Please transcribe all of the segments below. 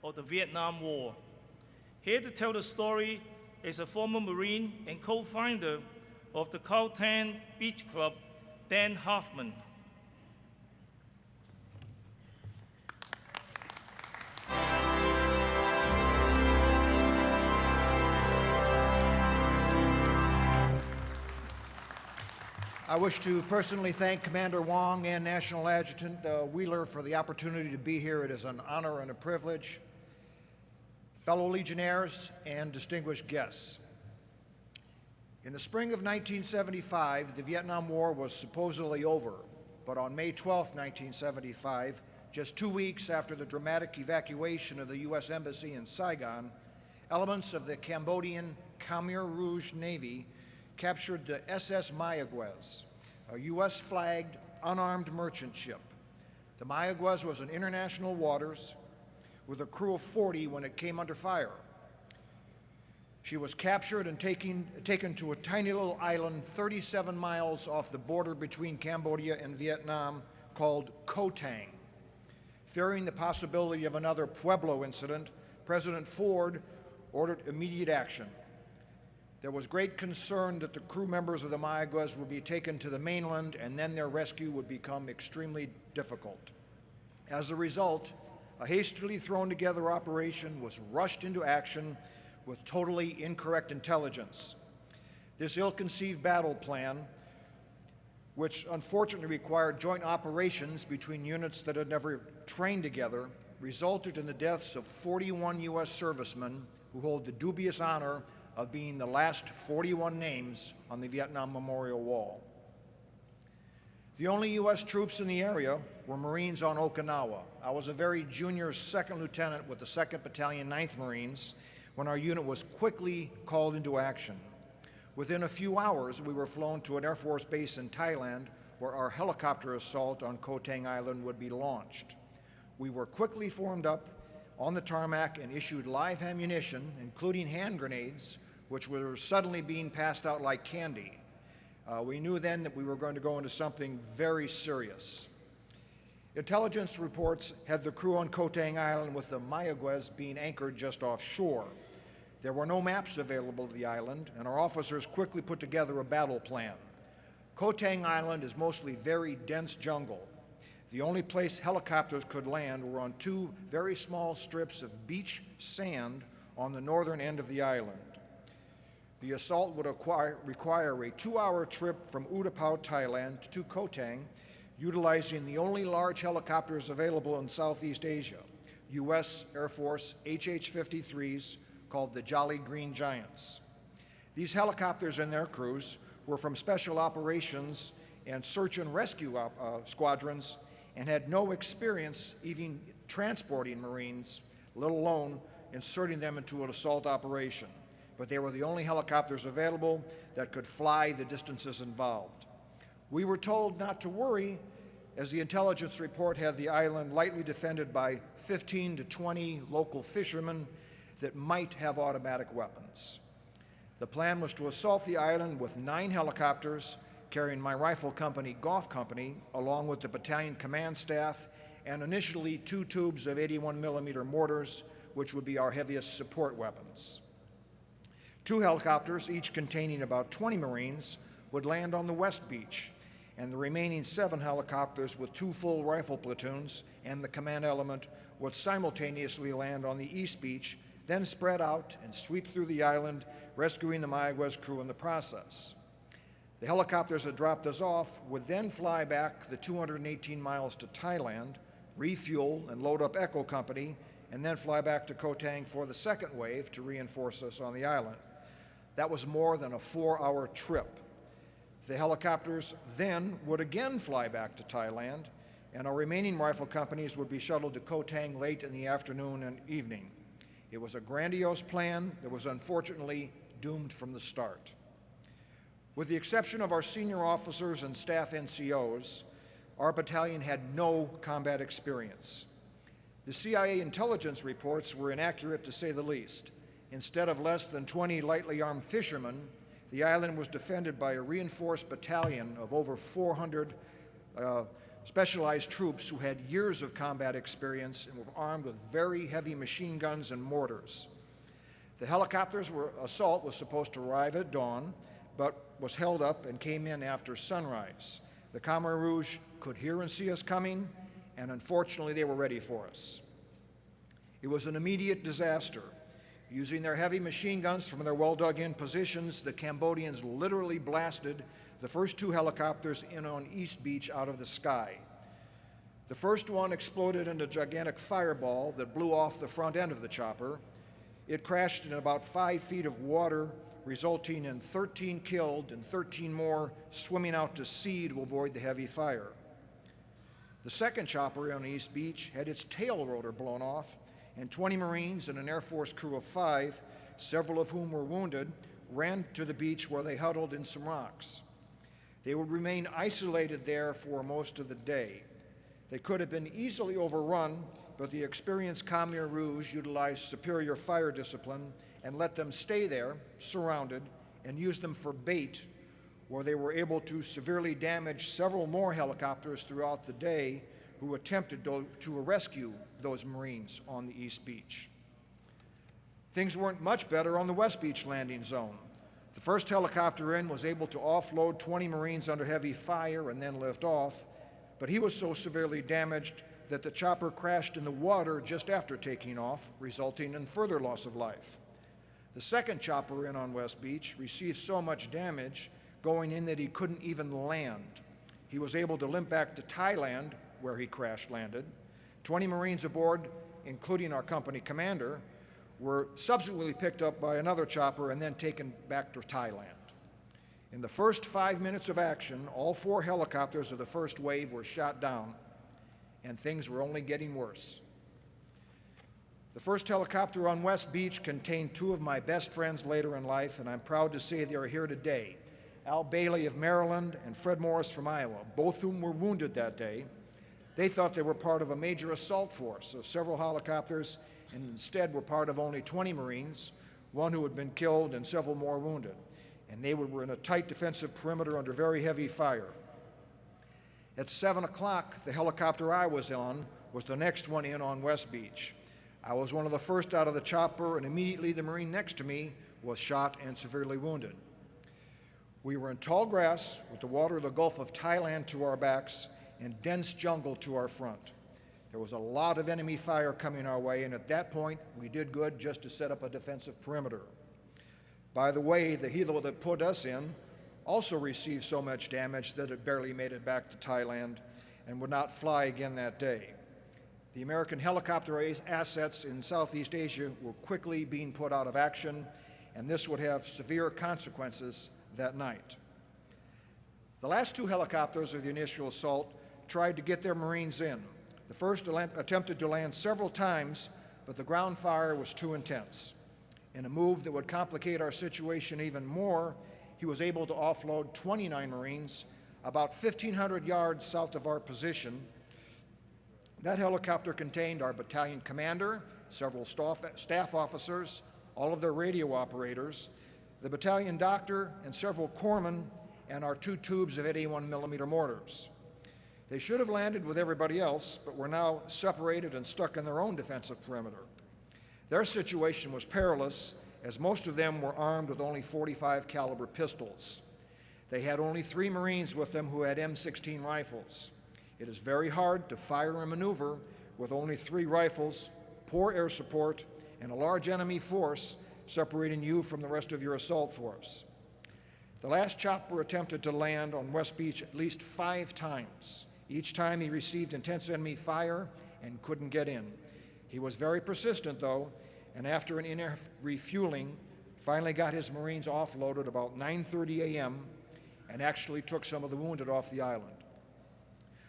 of the Vietnam War. Here to tell the story is a former Marine and co-founder of the Koh Tang Beach Club, Dan Hoffman. I wish to personally thank Commander Wong and National Adjutant Wheeler for the opportunity to be here. It is an honor and a privilege. Fellow Legionnaires and distinguished guests. In the spring of 1975, the Vietnam War was supposedly over, but on May 12, 1975, just 2 weeks after the dramatic evacuation of the U.S. Embassy in Saigon, elements of the Cambodian Khmer Rouge Navy captured the SS Mayagüez, a U.S.-flagged, unarmed merchant ship. The Mayagüez was in international waters with a crew of 40 when it came under fire. She was captured and taken to a tiny little island 37 miles off the border between Cambodia and Vietnam called Koh Tang. Fearing the possibility of another Pueblo incident, President Ford ordered immediate action. There was great concern that the crew members of the Mayagüez would be taken to the mainland and then their rescue would become extremely difficult. As a result, a hastily thrown together operation was rushed into action with totally incorrect intelligence. This ill-conceived battle plan, which unfortunately required joint operations between units that had never trained together, resulted in the deaths of 41 U.S. servicemen who hold the dubious honor of being the last 41 names on the Vietnam Memorial Wall. The only U.S. troops in the area were Marines on Okinawa. I was a very junior second lieutenant with the 2nd Battalion, 9th Marines, when our unit was quickly called into action. Within a few hours, we were flown to an Air Force base in Thailand, where our helicopter assault on Koh Tang Island would be launched. We were quickly formed up on the tarmac and issued live ammunition, including hand grenades, which were suddenly being passed out like candy. We knew then that we were going to go into something very serious. Intelligence reports had the crew on Koh Tang Island with the Mayagüez being anchored just offshore. There were no maps available of the island, and our officers quickly put together a battle plan. Koh Tang Island is mostly very dense jungle. The only place helicopters could land were on 2 very small strips of beach sand on the northern end of the island. The assault would require a 2-hour trip from Utapao, Thailand to Koh Tang, utilizing the only large helicopters available in Southeast Asia, U.S. Air Force HH-53s called the Jolly Green Giants. These helicopters and their crews were from special operations and search and rescue squadrons and had no experience even transporting Marines, let alone inserting them into an assault operation. But they were the only helicopters available that could fly the distances involved. We were told not to worry, as the intelligence report had the island lightly defended by 15 to 20 local fishermen that might have automatic weapons. The plan was to assault the island with 9 helicopters carrying my rifle company, Golf Company, along with the battalion command staff, and initially 2 tubes of 81mm mortars, which would be our heaviest support weapons. 2 helicopters, each containing about 20 Marines, would land on the West Beach, and the remaining 7 helicopters with 2 full rifle platoons and the command element would simultaneously land on the East Beach, then spread out and sweep through the island, rescuing the Mayagüez crew in the process. The helicopters that dropped us off would then fly back the 218 miles to Thailand, refuel and load up Echo Company, and then fly back to Koh Tang for the second wave to reinforce us on the island. That was more than a 4-hour trip. The helicopters then would again fly back to Thailand, and our remaining rifle companies would be shuttled to Koh Tang late in the afternoon and evening. It was a grandiose plan that was unfortunately doomed from the start. With the exception of our senior officers and staff NCOs, our battalion had no combat experience. The CIA intelligence reports were inaccurate to say the least. Instead of less than 20 lightly armed fishermen, the island was defended by a reinforced battalion of over 400 specialized troops who had years of combat experience and were armed with very heavy machine guns and mortars. The assault was supposed to arrive at dawn, but was held up and came in after sunrise. The Khmer Rouge could hear and see us coming, and unfortunately they were ready for us. It was an immediate disaster. Using their heavy machine guns from their well-dug-in positions, the Cambodians literally blasted the first two helicopters in on East Beach out of the sky. The first one exploded in a gigantic fireball that blew off the front end of the chopper. It crashed in about 5 feet of water, resulting in 13 killed and 13 more swimming out to sea to avoid the heavy fire. The second chopper on East Beach had its tail rotor blown off, and 20 Marines and an Air Force crew of 5, several of whom were wounded, ran to the beach where they huddled in some rocks. They would remain isolated there for most of the day. They could have been easily overrun, but the experienced Khmer Rouge utilized superior fire discipline and let them stay there, surrounded, and used them for bait, where they were able to severely damage several more helicopters throughout the day who attempted to rescue those Marines on the East Beach. Things weren't much better on the West Beach landing zone. The first helicopter in was able to offload 20 Marines under heavy fire and then lift off, but he was so severely damaged that the chopper crashed in the water just after taking off, resulting in further loss of life. The second chopper in on West Beach received so much damage going in that he couldn't even land. He was able to limp back to Thailand, where he crash landed. 20 Marines aboard, including our company commander, were subsequently picked up by another chopper and then taken back to Thailand. In the first 5 minutes of action, all 4 helicopters of the first wave were shot down, and things were only getting worse. The first helicopter on West Beach contained 2 of my best friends later in life, and I'm proud to say they are here today. Al Bailey of Maryland and Fred Morris from Iowa, both whom were wounded that day. They thought they were part of a major assault force of several helicopters and instead were part of only 20 Marines, one who had been killed and several more wounded. And they were in a tight defensive perimeter under very heavy fire. At 7 o'clock, the helicopter I was on was the next one in on West Beach. I was one of the first out of the chopper, and immediately the Marine next to me was shot and severely wounded. We were in tall grass with the water of the Gulf of Thailand to our backs and dense jungle to our front. There was a lot of enemy fire coming our way, and at that point, we did good just to set up a defensive perimeter. By the way, the helo that put us in also received so much damage that it barely made it back to Thailand and would not fly again that day. The American helicopter assets in Southeast Asia were quickly being put out of action, and this would have severe consequences that night. The last 2 helicopters of the initial assault tried to get their Marines in. The first attempted to land several times, but the ground fire was too intense. In a move that would complicate our situation even more, he was able to offload 29 Marines about 1,500 yards south of our position. That helicopter contained our battalion commander, several staff officers, all of their radio operators, the battalion doctor, and several corpsmen, and our 2 tubes of 81mm mortars. They should have landed with everybody else, but were now separated and stuck in their own defensive perimeter. Their situation was perilous, as most of them were armed with only .45 caliber pistols. They had only 3 Marines with them who had M16 rifles. It is very hard to fire and maneuver with only 3 rifles, poor air support, and a large enemy force separating you from the rest of your assault force. The last chopper attempted to land on West Beach at least 5 times. Each time he received intense enemy fire and couldn't get in. He was very persistent though, and after an in-air refueling, finally got his Marines offloaded about 9:30 a.m. and actually took some of the wounded off the island.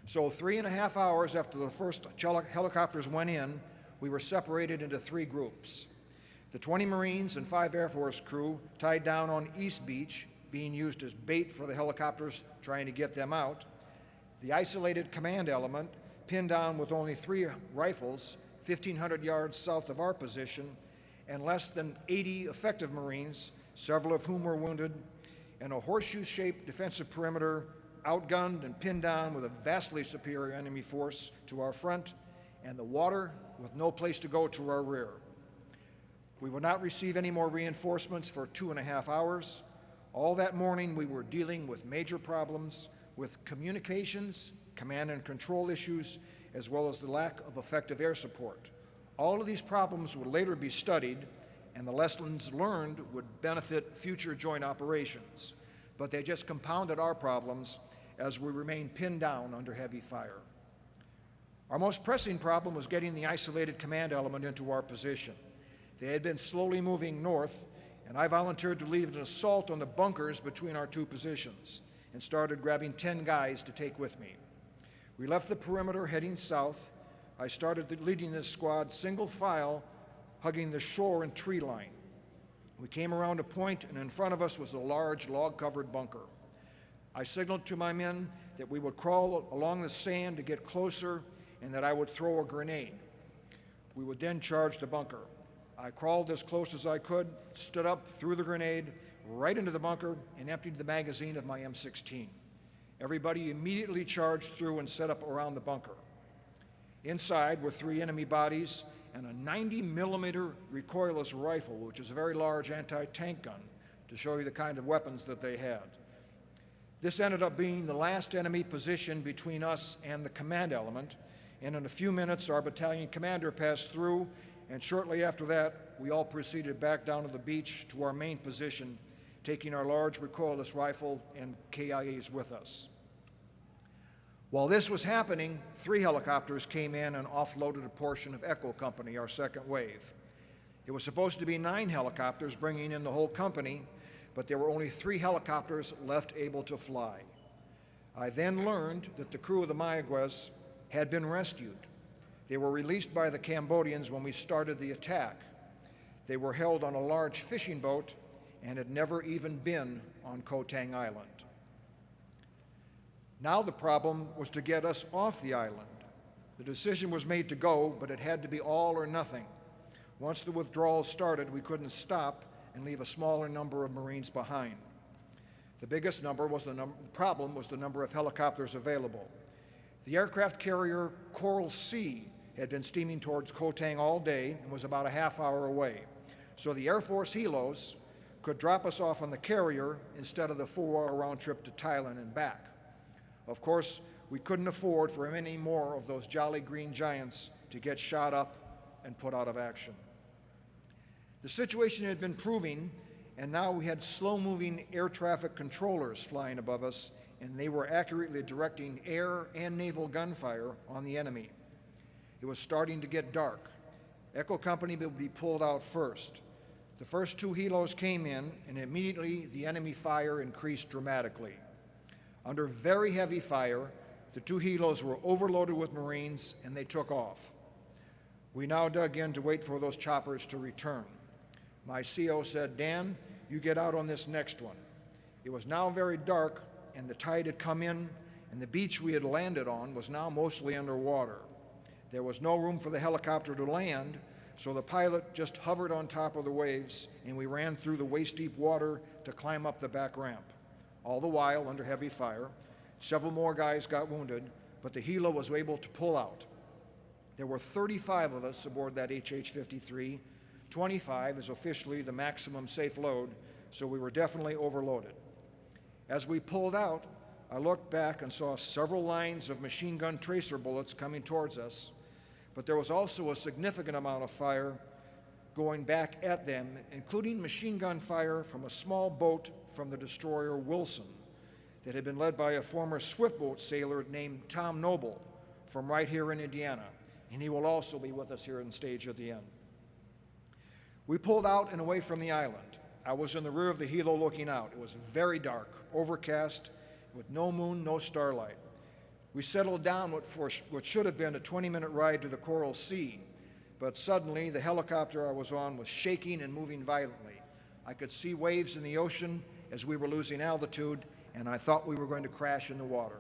So 3.5 hours after the first helicopters went in, we were separated into 3 groups. The 20 Marines and 5 Air Force crew tied down on East Beach, being used as bait for the helicopters trying to get them out. The isolated command element, pinned down with only 3 rifles, 1,500 yards south of our position, and less than 80 effective Marines, several of whom were wounded, in a horseshoe-shaped defensive perimeter outgunned and pinned down with a vastly superior enemy force to our front, and the water with no place to go to our rear. We would not receive any more reinforcements for 2.5 hours. All that morning we were dealing with major problems with communications, command and control issues, as well as the lack of effective air support. All of these problems would later be studied, and the lessons learned would benefit future joint operations. But they just compounded our problems as we remained pinned down under heavy fire. Our most pressing problem was getting the isolated command element into our position. They had been slowly moving north, and I volunteered to lead an assault on the bunkers between our two positions and started grabbing 10 guys to take with me. We left the perimeter heading south. I started leading this squad single file, hugging the shore and tree line. We came around a point, and in front of us was a large log-covered bunker. I signaled to my men that we would crawl along the sand to get closer and that I would throw a grenade. We would then charge the bunker. I crawled as close as I could, stood up, threw the grenade right into the bunker, and emptied the magazine of my M16. Everybody immediately charged through and set up around the bunker. Inside were 3 enemy bodies and a 90-millimeter recoilless rifle, which is a very large anti-tank gun, to show you the kind of weapons that they had. This ended up being the last enemy position between us and the command element, and in a few minutes our battalion commander passed through, and shortly after that we all proceeded back down to the beach to our main position, taking our large recoilless rifle and KIAs with us. While this was happening, 3 helicopters came in and offloaded a portion of Echo Company, our second wave. It was supposed to be 9 helicopters bringing in the whole company, but there were only 3 helicopters left able to fly. I then learned that the crew of the Mayagüez had been rescued. They were released by the Cambodians when we started the attack. They were held on a large fishing boat and had never even been on Koh Tang Island. Now the problem was to get us off the island. The decision was made to go, but it had to be all or nothing. Once the withdrawal started, we couldn't stop and leave a smaller number of Marines behind. The biggest problem was the number of helicopters available. The aircraft carrier Coral Sea had been steaming towards Koh Tang all day and was about a half hour away. So the Air Force helos could drop us off on the carrier instead of the 4-hour round trip to Thailand and back. Of course, we couldn't afford for many more of those jolly green giants to get shot up and put out of action. The situation had been proving, and now we had slow-moving air traffic controllers flying above us, and they were accurately directing air and naval gunfire on the enemy. It was starting to get dark. Echo Company would be pulled out first. The first 2 helos came in, and immediately the enemy fire increased dramatically. Under very heavy fire, the 2 helos were overloaded with Marines, and they took off. We now dug in to wait for those choppers to return. My CO said, "Dan, you get out on this next one." It was now very dark, and the tide had come in, and the beach we had landed on was now mostly underwater. There was no room for the helicopter to land, so the pilot just hovered on top of the waves, and we ran through the waist-deep water to climb up the back ramp. All the while, under heavy fire, several more guys got wounded, but the helo was able to pull out. There were 35 of us aboard that HH-53. 25 is officially the maximum safe load, so we were definitely overloaded. As we pulled out, I looked back and saw several lines of machine gun tracer bullets coming towards us, but there was also a significant amount of fire going back at them, including machine gun fire from a small boat from the destroyer Wilson that had been led by a former swiftboat sailor named Tom Noble from right here in Indiana, and he will also be with us here on stage at the end. We pulled out and away from the island. I was in the rear of the helo looking out. It was very dark, overcast, with no moon, no starlight. We settled down what should have been a 20-minute ride to the Coral Sea, but suddenly the helicopter I was on was shaking and moving violently. I could see waves in the ocean as we were losing altitude, and I thought we were going to crash in the water.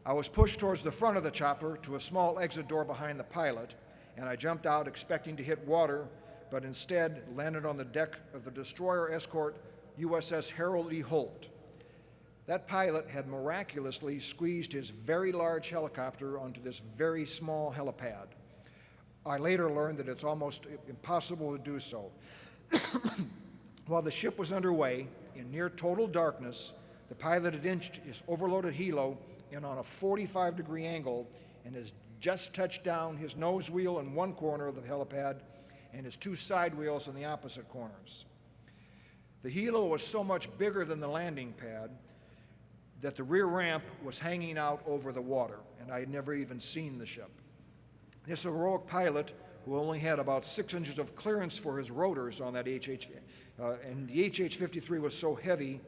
I was pushed towards the front of the chopper to a small exit door behind the pilot, and I jumped out expecting to hit water, but instead landed on the deck of the destroyer escort USS Harold E. Holt. That pilot had miraculously squeezed his very large helicopter onto this very small helipad. I later learned that it's almost impossible to do so. While the ship was underway, in near total darkness, the pilot had inched his overloaded helo in on a 45-degree angle and has just touched down his nose wheel in one corner of the helipad and his two side wheels in the opposite corners. The helo was so much bigger than the landing pad that the rear ramp was hanging out over the water, and I had never even seen the ship. This heroic pilot, who only had about 6 inches of clearance for his rotors on that and the HH-53 was so heavy,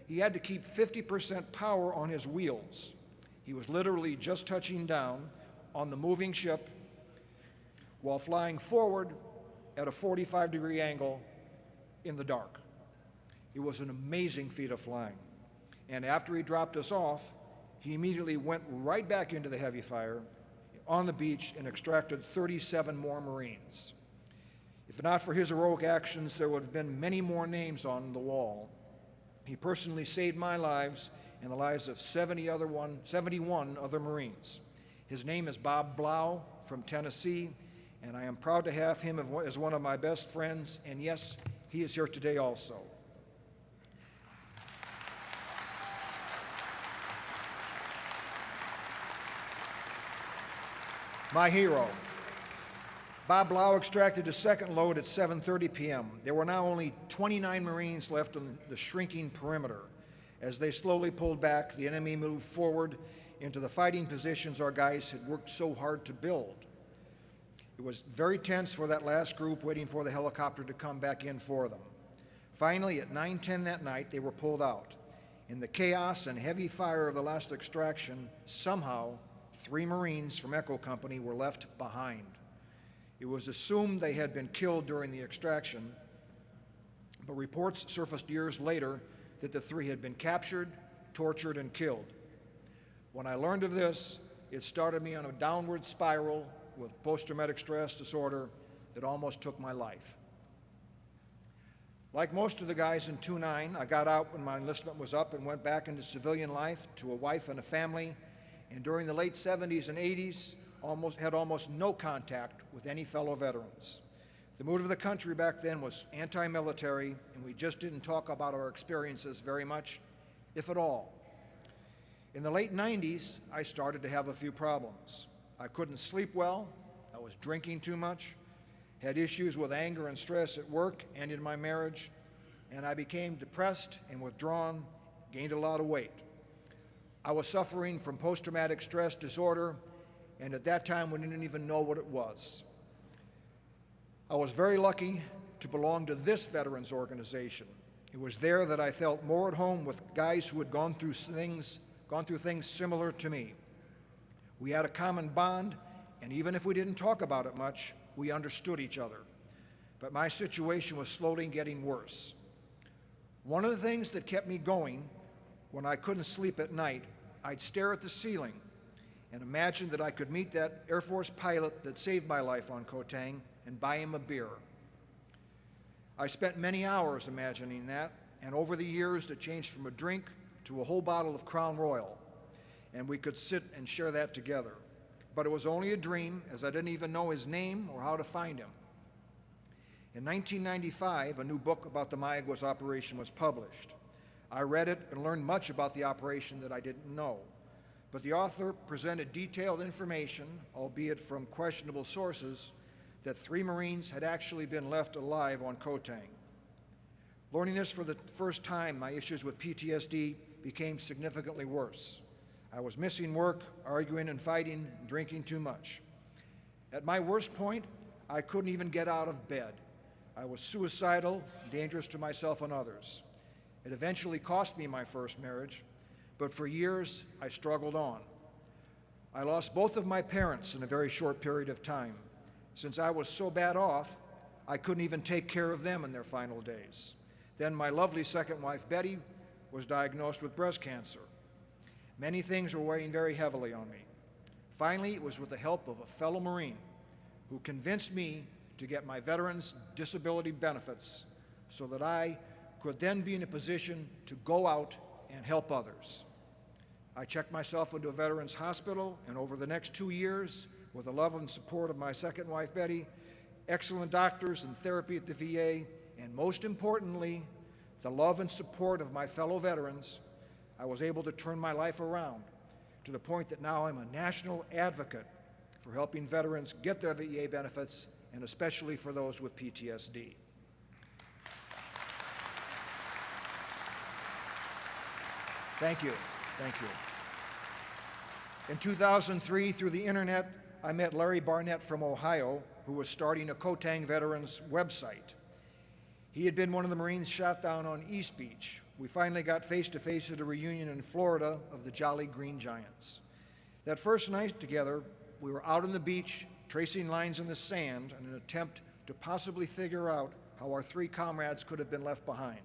he had to keep 50% power on his wheels. He was literally just touching down on the moving ship while flying forward at a 45-degree angle in the dark. It was an amazing feat of flying. And after he dropped us off, he immediately went right back into the heavy fire on the beach and extracted 37 more Marines. If not for his heroic actions, there would have been many more names on the wall. He personally saved my lives and the lives of 71 other Marines. His name is Bob Blau from Tennessee, and I am proud to have him as one of my best friends, and yes, he is here today also. My hero. Bob Blau extracted his second load at 7:30 p.m. There were now only 29 Marines left on the shrinking perimeter. As they slowly pulled back, the enemy moved forward into the fighting positions our guys had worked so hard to build. It was very tense for that last group waiting for the helicopter to come back in for them. Finally, at 9:10 that night, they were pulled out. In the chaos and heavy fire of the last extraction, somehow 3 Marines from Echo Company were left behind. It was assumed they had been killed during the extraction, but reports surfaced years later that the 3 had been captured, tortured, and killed. When I learned of this, it started me on a downward spiral with post-traumatic stress disorder that almost took my life. Like most of the guys in 2-9, I got out when my enlistment was up and went back into civilian life to a wife and a family, and during the late 70s and 80s, had almost no contact with any fellow veterans. The mood of the country back then was anti-military, and we just didn't talk about our experiences very much, if at all. In the late 90s, I started to have a few problems. I couldn't sleep well, I was drinking too much, had issues with anger and stress at work and in my marriage, and I became depressed and withdrawn, gained a lot of weight. I was suffering from post-traumatic stress disorder, and at that time we didn't even know what it was. I was very lucky to belong to this veterans organization. It was there that I felt more at home with guys who had gone through things similar to me. We had a common bond, and even if we didn't talk about it much, we understood each other. But my situation was slowly getting worse. One of the things that kept me going when I couldn't sleep at night, I'd stare at the ceiling and imagine that I could meet that Air Force pilot that saved my life on Koh Tang and buy him a beer. I spent many hours imagining that, and over the years it changed from a drink to a whole bottle of Crown Royal, and we could sit and share that together. But it was only a dream, as I didn't even know his name or how to find him. In 1995, a new book about the Mayagüez operation was published. I read it and learned much about the operation that I didn't know. But the author presented detailed information, albeit from questionable sources, that 3 Marines had actually been left alive on Koh Tang. Learning this for the first time, my issues with PTSD became significantly worse. I was missing work, arguing and fighting, and drinking too much. At my worst point, I couldn't even get out of bed. I was suicidal, dangerous to myself and others. It eventually cost me my first marriage, but for years I struggled on. I lost both of my parents in a very short period of time. Since I was so bad off, I couldn't even take care of them in their final days. Then my lovely second wife, Betty, was diagnosed with breast cancer. Many things were weighing very heavily on me. Finally, it was with the help of a fellow Marine who convinced me to get my veterans' disability benefits so that I could then be in a position to go out and help others. I checked myself into a veterans hospital, and over the next 2 years, with the love and support of my second wife, Betty, excellent doctors and therapy at the VA, and most importantly, the love and support of my fellow veterans, I was able to turn my life around to the point that now I'm a national advocate for helping veterans get their VA benefits, and especially for those with PTSD. Thank you. Thank you. In 2003, through the internet, I met Larry Barnett from Ohio, who was starting a Kotang Veterans website. He had been one of the Marines shot down on East Beach. We finally got face-to-face at a reunion in Florida of the Jolly Green Giants. That first night together, we were out on the beach, tracing lines in the sand in an attempt to possibly figure out how our 3 comrades could have been left behind.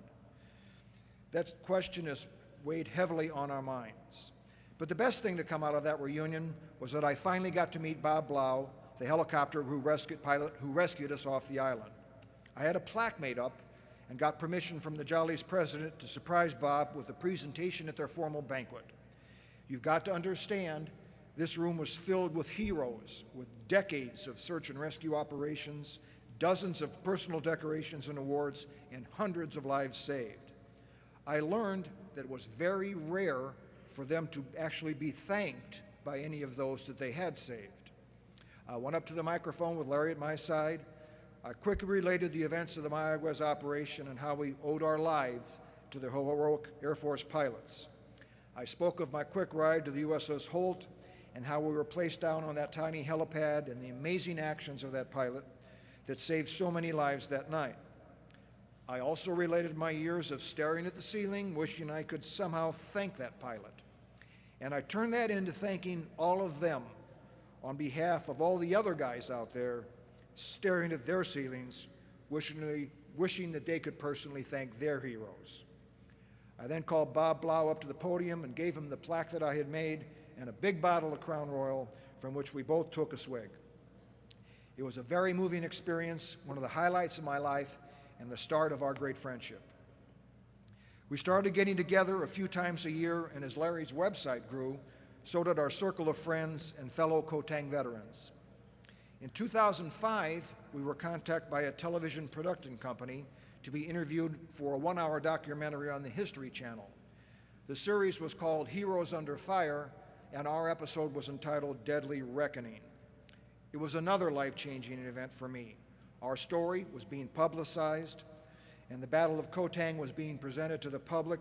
That question has weighed heavily on our minds. But the best thing to come out of that reunion was that I finally got to meet Bob Blau, the helicopter pilot who rescued us off the island. I had a plaque made up and got permission from the Jolly's president to surprise Bob with a presentation at their formal banquet. You've got to understand, this room was filled with heroes with decades of search and rescue operations, dozens of personal decorations and awards, and hundreds of lives saved. I learned that it was very rare for them to actually be thanked by any of those that they had saved. I went up to the microphone with Larry at my side. I quickly related the events of the Mayagüez operation and how we owed our lives to the heroic Air Force pilots. I spoke of my quick ride to the USS Holt and how we were placed down on that tiny helipad and the amazing actions of that pilot that saved so many lives that night. I also related my years of staring at the ceiling, wishing I could somehow thank that pilot. And I turned that into thanking all of them on behalf of all the other guys out there staring at their ceilings, wishing that they could personally thank their heroes. I then called Bob Blau up to the podium and gave him the plaque that I had made and a big bottle of Crown Royal, from which we both took a swig. It was a very moving experience, one of the highlights of my life, and the start of our great friendship. We started getting together a few times a year, and as Larry's website grew, so did our circle of friends and fellow Kotang veterans. In 2005, we were contacted by a television production company to be interviewed for a 1-hour documentary on the History Channel. The series was called Heroes Under Fire, and our episode was entitled Deadly Reckoning. It was another life-changing event for me. Our story was being publicized, and the Battle of Kotang was being presented to the public,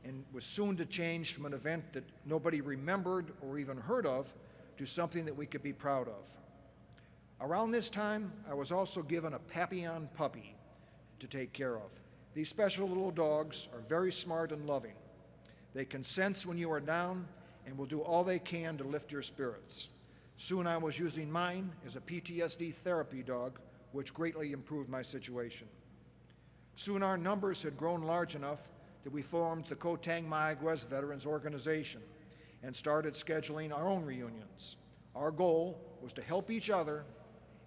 and was soon to change from an event that nobody remembered or even heard of to something that we could be proud of. Around this time, I was also given a Papillon puppy to take care of. These special little dogs are very smart and loving. They can sense when you are down and will do all they can to lift your spirits. Soon I was using mine as a PTSD therapy dog, which greatly improved my situation. Soon our numbers had grown large enough that we formed the Kotang Mayagüez Veterans Organization and started scheduling our own reunions. Our goal was to help each other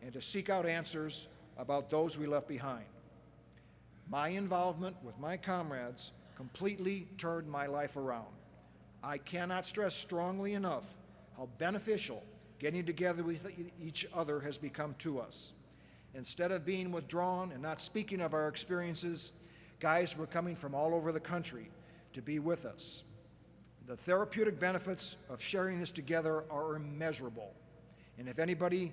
and to seek out answers about those we left behind. My involvement with my comrades completely turned my life around. I cannot stress strongly enough how beneficial getting together with each other has become to us. Instead of being withdrawn and not speaking of our experiences, guys were coming from all over the country to be with us. The therapeutic benefits of sharing this together are immeasurable. And if anybody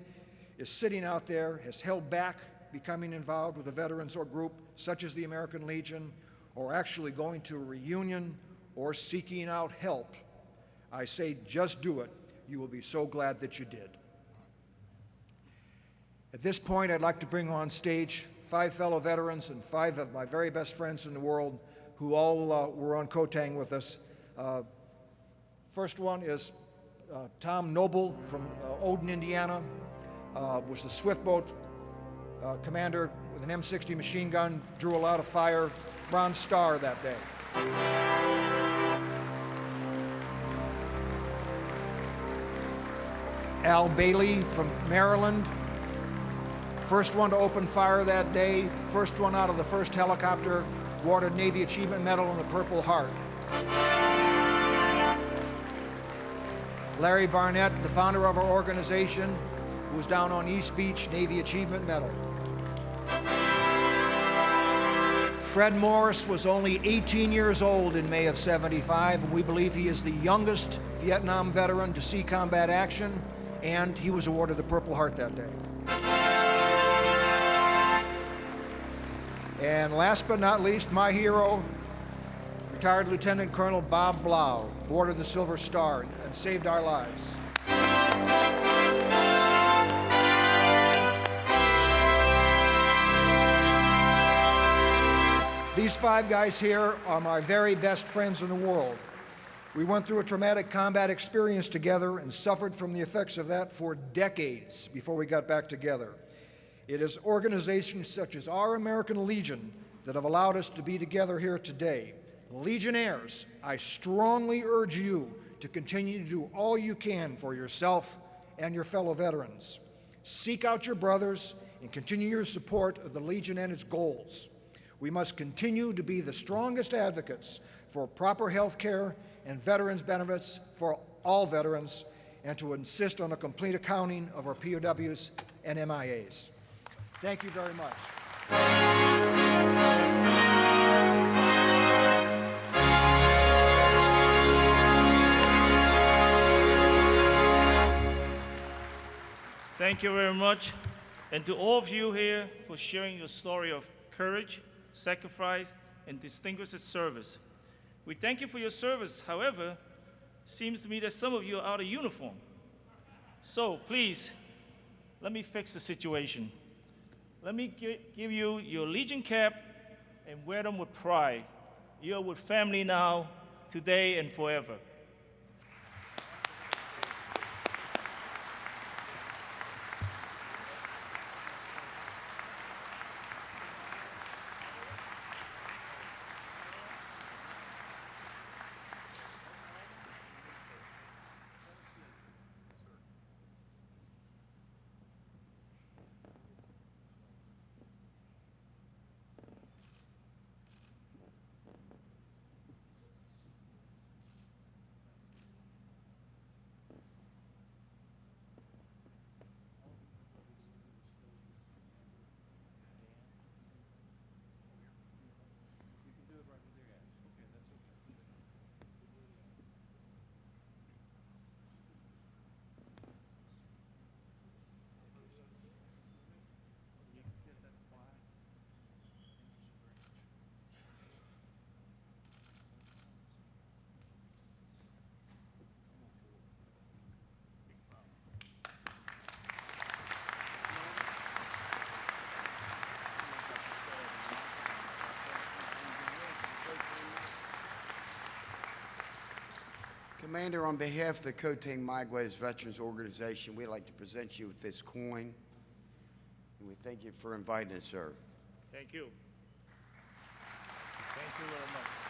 is sitting out there, has held back becoming involved with a veterans or group such as the American Legion, or actually going to a reunion or seeking out help, I say just do it. You will be so glad that you did. At this point, I'd like to bring on stage 5 fellow veterans and 5 of my very best friends in the world who all were on Kotang with us. First one is Tom Noble from Odin, Indiana. Was the swift boat commander with an M60 machine gun, drew a lot of fire, Bronze Star that day. Al Bailey from Maryland, first one to open fire that day, first one out of the first helicopter, awarded Navy Achievement Medal and the Purple Heart. Larry Barnett, the founder of our organization, who was down on East Beach, Navy Achievement Medal. Fred Morris was only 18 years old in May of '75, and we believe he is the youngest Vietnam veteran to see combat action, and he was awarded the Purple Heart that day. And last but not least, my hero, retired Lieutenant Colonel Bob Blau, awarded the Silver Star and saved our lives. These 5 guys here are my very best friends in the world. We went through a traumatic combat experience together and suffered from the effects of that for decades before we got back together. It is organizations such as our American Legion that have allowed us to be together here today. Legionnaires, I strongly urge you to continue to do all you can for yourself and your fellow veterans. Seek out your brothers and continue your support of the Legion and its goals. We must continue to be the strongest advocates for proper health care and veterans benefits for all veterans, and to insist on a complete accounting of our POWs and MIAs. Thank you very much. Thank you very much. And to all of you here for sharing your story of courage, sacrifice, and distinguished service. We thank you for your service. However, it seems to me that some of you are out of uniform. So please, let me fix the situation. Let me give you your Legion cap and wear them with pride. You're with family now, today and forever. Commander, on behalf of the Mayagüez Veterans Organization, we'd like to present you with this coin, and we thank you for inviting us, sir. Thank you. Thank you very much.